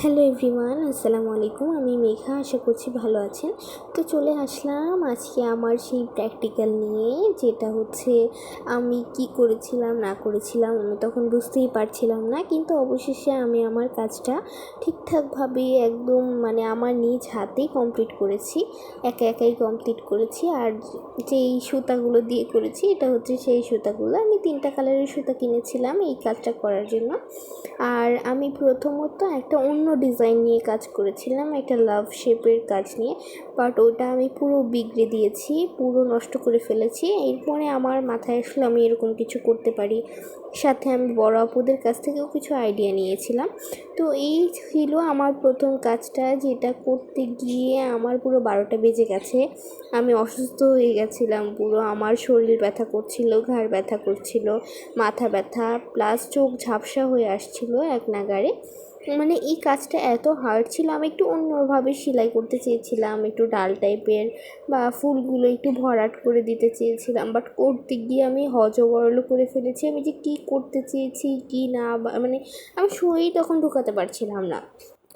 Hello everyone, আসসালামু আলাইকুম। আমি মেঘা, আশা করছি ভালো আছেন। তো চলে আসলাম আজকে আমার সেই প্র্যাকটিক্যাল নিয়ে, যেটা হচ্ছে আমি কি করেছিলাম না করেছিলাম আমি তখন বুঝতেই পারছিলাম না, কিন্তু অবশেষে আমি আমার কাজটা ঠিকঠাকভাবে একদম আমার নিজ হাতেই কমপ্লিট করেছি, একাই কমপ্লিট করেছি। আর যেই সুতাগুলো দিয়ে করেছি এটা হচ্ছে সেই সুতাগুলো, আমি 3টা কালারের সুতা কিনেছিলাম এই কাজটা করার জন্য। আর আমি প্রথমত একটা অন্য ডিজাইন নিয়ে কাজ করেছিলাম, একটা লাভ শেপের কাজ নিয়ে, বাট ওটা আমি পুরো বিগড়ে দিয়েছি, পুরো নষ্ট করে ফেলেছি। এরপরে আমার মাথায় আসলে আমি এরকম কিছু করতে পারি, সাথে আমি বড় আপুদের কাছ থেকেও কিছু আইডিয়া নিয়েছিলাম। তো এই ছিল আমার প্রথম কাজটা, যেটা করতে গিয়ে আমার পুরো 12টা বেজে গেছে। আমি অসুস্থ হয়ে গেছিলাম পুরো, আমার শরীর ব্যথা করছিল, ঘাড় ব্যথা করছিল, মাথা ব্যথা, প্লাস চোখ ঝাপসা হয়ে আসছিল এক নাগাড়ে। এই কাজটা এত হার্ড ছিল। আমি একটু অন্যভাবে সেলাই করতে চেয়েছিলাম, একটু ডাল টাইপের বা ফুলগুলো একটু ভরাট করে দিতে চেয়েছিলাম, বাট করতে গিয়ে আমি হজবরল করে ফেলেছি। আমি যে কী করতে চেয়েছি কি না, আমি সই তখন ঢোকাতে পারছিলাম না।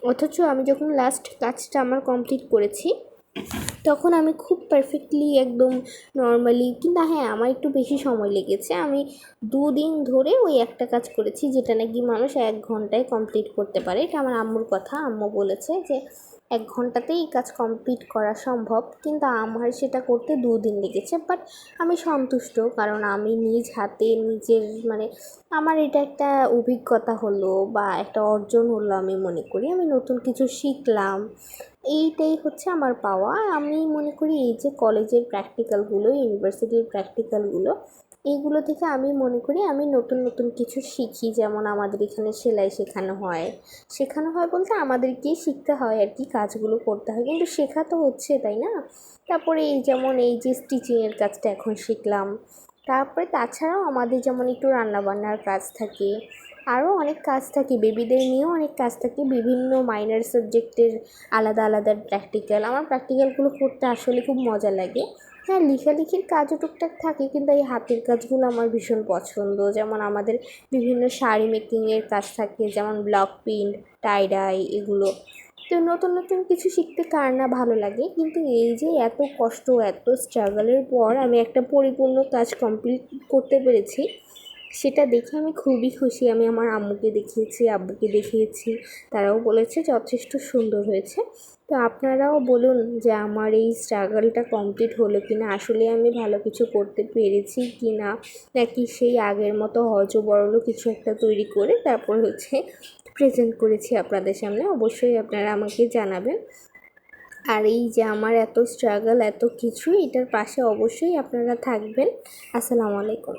অথচ আমি যখন লাস্ট কাজটা আমার কমপ্লিট করেছি তখন আমি খুব পারফেক্টলি একদম নর্মালি, কিন্তু হ্যাঁ আমার একটু বেশি সময় লেগেছে। আমি 2 দিন ধরে ওই একটা কাজ করেছি, যেটা নাকি মানুষ 1 ঘন্টায় কমপ্লিট করতে পারে। এটা আমার আম্মুর কথা, আম্মু বলেছে যে 1 ঘন্টাতেই এই কাজ কমপ্লিট করা সম্ভব, কিন্তু আমার সেটা করতে 2 দিন লেগেছে। বাট আমি সন্তুষ্ট, কারণ আমি নিজ হাতে নিজের আমার এটা একটা অভিজ্ঞতা হলো বা একটা অর্জন হলো। আমি মনে করি আমি নতুন কিছু শিখলাম, এইটাই হচ্ছে আমার পাওয়া। আমি মনে করি এই যে কলেজের প্র্যাকটিক্যালগুলো, ইউনিভার্সিটির প্র্যাকটিক্যালগুলো, এইগুলো থেকে আমি মনে করি আমি নতুন নতুন কিছু শিখি। যেমন আমাদের এখানে সেলাই শেখানো হয় বলতে আমাদেরকেই শিখতে হয় আর কি, কাজগুলো করতে হয়, কিন্তু শেখা তো হচ্ছে, তাই না? তারপরে এই যে স্টিচিংয়ের কাজটা এখন শিখলাম। তারপরে তাছাড়াও আমাদের যেমন একটু রান্নাবান্নার কাজ থাকে, আরও অনেক কাজ থাকে, বেবিদের নিয়েও অনেক কাজ থাকে, বিভিন্ন মাইনর সাবজেক্টের আলাদা আলাদা প্র্যাকটিক্যাল। আমার প্র্যাকটিক্যালগুলো করতে আসলে খুব মজা লাগে। হ্যাঁ, লেখালেখির কাজও টুকটাক থাকে, কিন্তু এই হাতের কাজগুলো আমার ভীষণ পছন্দ। যেমন আমাদের বিভিন্ন শাড়ি মেকিংয়ের কাজ থাকে, যেমন ব্লক প্রিন্ট, টাই এগুলো। তো নতুন নতুন কিছু শিখতে কার না ভালো লাগে, কিন্তু এই যে এত কষ্ট এত স্ট্রাগলের পর আমি একটা পরিপূর্ণ কাজ কমপ্লিট করতে পেরেছি, সেটা দেখে আমি খুবই খুশি। আমি আমার আম্মুকে দেখিয়েছি, আব্বুকে দেখিয়েছি, তারাও বলেছে যথেষ্ট সুন্দর হয়েছে। তো আপনারাও বলুন যে আমার এই স্ট্রাগলটা কমপ্লিট হলো কি না, আসলে আমি ভালো কিছু করতে পেরেছি কি না, নাকি সেই আগের মতো হযবরল কিছু একটা তৈরি করে তারপর প্রেজেন্ট করেছি আপনাদের সামনে। অবশ্যই আপনারা আমাকে জানাবেন। আর এই যে আমার এত স্ট্রাগল এত কিছু, এটার পাশে অবশ্যই আপনারা থাকবেন। আসসালামু আলাইকুম।